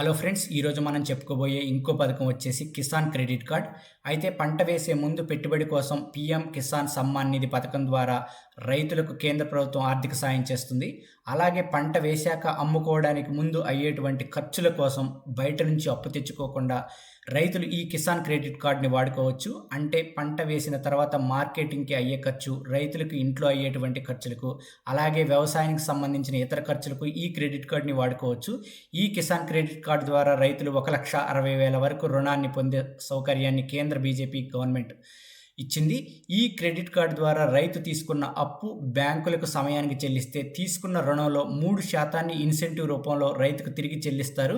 Hello friends, ఈరోజు మనం చెప్పుకోబోయే ఇంకో పథకం వచ్చేసి కిసాన్ క్రెడిట్ కార్డ్. అయితే పంట వేసే ముందు పెట్టుబడి కోసం పీఎం కిసాన్ సమ్మాన్ నిధి పథకం ద్వారా రైతులకు కేంద్ర ప్రభుత్వం ఆర్థిక సాయం చేస్తుంది. అలాగే పంట వేశాక అమ్ముకోవడానికి ముందు అయ్యేటువంటి ఖర్చుల కోసం బయట నుంచి అప్పు తెచ్చుకోకుండా రైతులు ఈ కిసాన్ క్రెడిట్ కార్డ్ని వాడుకోవచ్చు. అంటే పంట వేసిన తర్వాత మార్కెటింగ్కి అయ్యే ఖర్చు, రైతులకు ఇంట్లో అయ్యేటువంటి ఖర్చులకు, అలాగే వ్యవసాయానికి సంబంధించిన ఇతర ఖర్చులకు ఈ క్రెడిట్ కార్డ్ని వాడుకోవచ్చు. ఈ కిసాన్ క్రెడిట్ కార్డు ద్వారా రైతులు 1,60,000 వరకు రుణాన్ని పొందే సౌకర్యాన్ని కేంద్ర బీజేపీ గవర్నమెంట్ ఇచ్చింది. ఈ క్రెడిట్ కార్డు ద్వారా రైతు తీసుకున్న అప్పు బ్యాంకులకు సమయానికి చెల్లిస్తే తీసుకున్న రుణంలో 3% ఇన్సెంటివ్ రూపంలో రైతుకు తిరిగి చెల్లిస్తారు.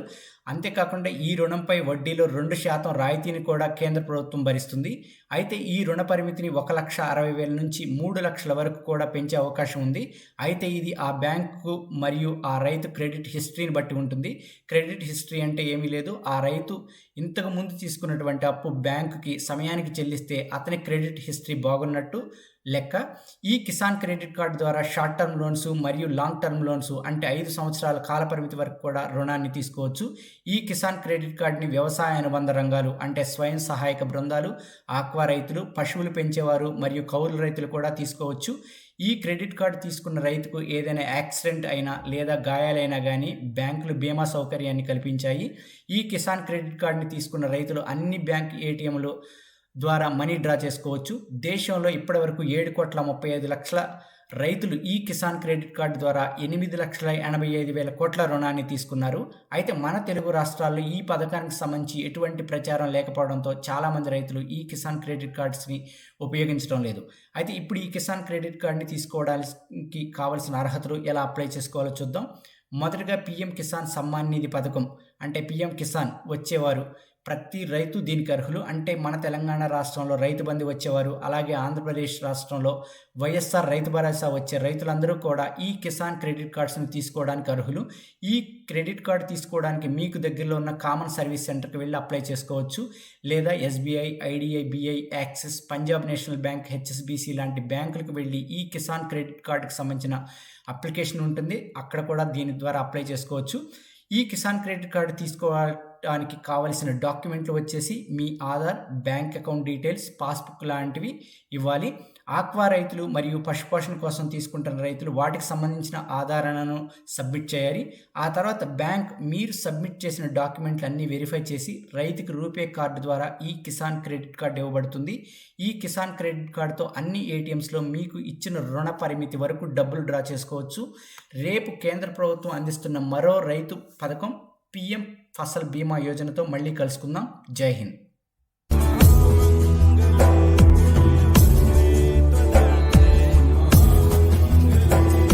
అంతేకాకుండా ఈ రుణంపై వడ్డీలో 2% రాయితీని కూడా కేంద్ర ప్రభుత్వం భరిస్తుంది. అయితే ఈ రుణ పరిమితిని 1,60,000 నుంచి 3 లక్షల వరకు కూడా పెంచే అవకాశం ఉంది. అయితే ఇది ఆ బ్యాంకు మరియు ఆ రైతు క్రెడిట్ హిస్టరీని బట్టి ఉంటుంది. క్రెడిట్ హిస్టరీ అంటే ఏమీ లేదు, ఆ రైతు ఇంతకు ముందు తీసుకున్నటువంటి అప్పు బ్యాంకుకి సమయానికి చెల్లిస్తే అతని క్రెడిట్ హిస్టరీ బాగున్నట్టు లెక్క. ఈ కిసాన్ క్రెడిట్ కార్డు ద్వారా షార్ట్ టర్మ్ లోన్స్ మరియు లాంగ్ టర్మ్ లోన్స్ అంటే 5 సంవత్సరాల కాల పరిమితి వరకు కూడా రుణాన్ని తీసుకోవచ్చు. ఈ కిసాన్ క్రెడిట్ కార్డుని వ్యవసాయ అనుబంధ రంగాలు అంటే స్వయం సహాయక బృందాలు, ఆక్వా రైతులు, పశువులు పెంచేవారు మరియు కౌలు రైతులు కూడా తీసుకోవచ్చు. ఈ క్రెడిట్ కార్డు తీసుకున్న రైతుకు ఏదైనా యాక్సిడెంట్ అయినా లేదా గాయాలైనా కానీ బ్యాంకులు బీమా సౌకర్యాన్ని కల్పించాయి. ఈ కిసాన్ క్రెడిట్ కార్డుని తీసుకున్న రైతులు అన్ని బ్యాంక్ ఏటీఎంలు ద్వారా మనీ డ్రా చేసుకోవచ్చు. దేశంలో ఇప్పటివరకు 7,35,00,000 రైతులు ఈ కిసాన్ క్రెడిట్ కార్డు ద్వారా 8,85,000 కోట్ల రుణాన్ని తీసుకున్నారు. అయితే మన తెలుగు రాష్ట్రాల్లో ఈ పథకానికి సంబంధించి ఎటువంటి ప్రచారం లేకపోవడంతో చాలామంది రైతులు ఈ కిసాన్ క్రెడిట్ కార్డ్స్ని ఉపయోగించడం లేదు. అయితే ఇప్పుడు ఈ కిసాన్ క్రెడిట్ కార్డ్ని తీసుకోవడానికి కావాల్సిన అర్హతలు ఎలా అప్లై చేసుకోవాలో చూద్దాం. మొదటగా పీఎం కిసాన్ సమ్మాన్ నిధి పథకం అంటే పీఎం కిసాన్ వచ్చేవారు ప్రతి రైతు దీనికి అర్హులు. అంటే మన తెలంగాణ రాష్ట్రంలో రైతు బంధు వచ్చేవారు, అలాగే ఆంధ్రప్రదేశ్ రాష్ట్రంలో వైఎస్ఆర్ రైతు భరోసా వచ్చే రైతులందరూ కూడా ఈ కిసాన్ క్రెడిట్ కార్డ్స్ని తీసుకోవడానికి అర్హులు. ఈ క్రెడిట్ కార్డు తీసుకోవడానికి మీకు దగ్గరలో ఉన్న కామన్ సర్వీస్ సెంటర్కి వెళ్ళి అప్లై చేసుకోవచ్చు. లేదా SBI, IDBI, Axis, Punjab national bank, HSBC లాంటి బ్యాంకులకు వెళ్ళి ఈ కిసాన్ క్రెడిట్ కార్డుకి సంబంధించిన అప్లికేషన్ ఉంటుంది, అక్కడ కూడా దీని ద్వారా అప్లై చేసుకోవచ్చు. ఈ కిసాన్ క్రెడిట్ కార్డు తీసుకోవడానికి కావలసిన డాక్యుమెంట్లు వచ్చేసి మీ Aadhaar, bank account details, passbook లాంటివి ఇవ్వాలి. ఆక్వా రైతులు మరియు పశుపోషణ కోసం తీసుకుంటున్న రైతులు వాటికి సంబంధించిన ఆధారాలను సబ్మిట్ చేయాలి. ఆ తర్వాత బ్యాంక్ మీరు సబ్మిట్ చేసిన డాక్యుమెంట్లు అన్నీ వెరిఫై చేసి రైతుకు రూపే కార్డు ద్వారా ఈ కిసాన్ క్రెడిట్ కార్డు ఇవ్వబడుతుంది. ఈ కిసాన్ క్రెడిట్ కార్డుతో అన్ని ఏటీఎంస్లో మీకు ఇచ్చిన రుణ పరిమితి వరకు డబ్బులు డ్రా చేసుకోవచ్చు. రేపు కేంద్ర ప్రభుత్వం అందిస్తున్న మరో రైతు పథకం పీఎం ఫసల్ బీమా యోజనతో మళ్ళీ కలుసుకుందాం. జై హింద్.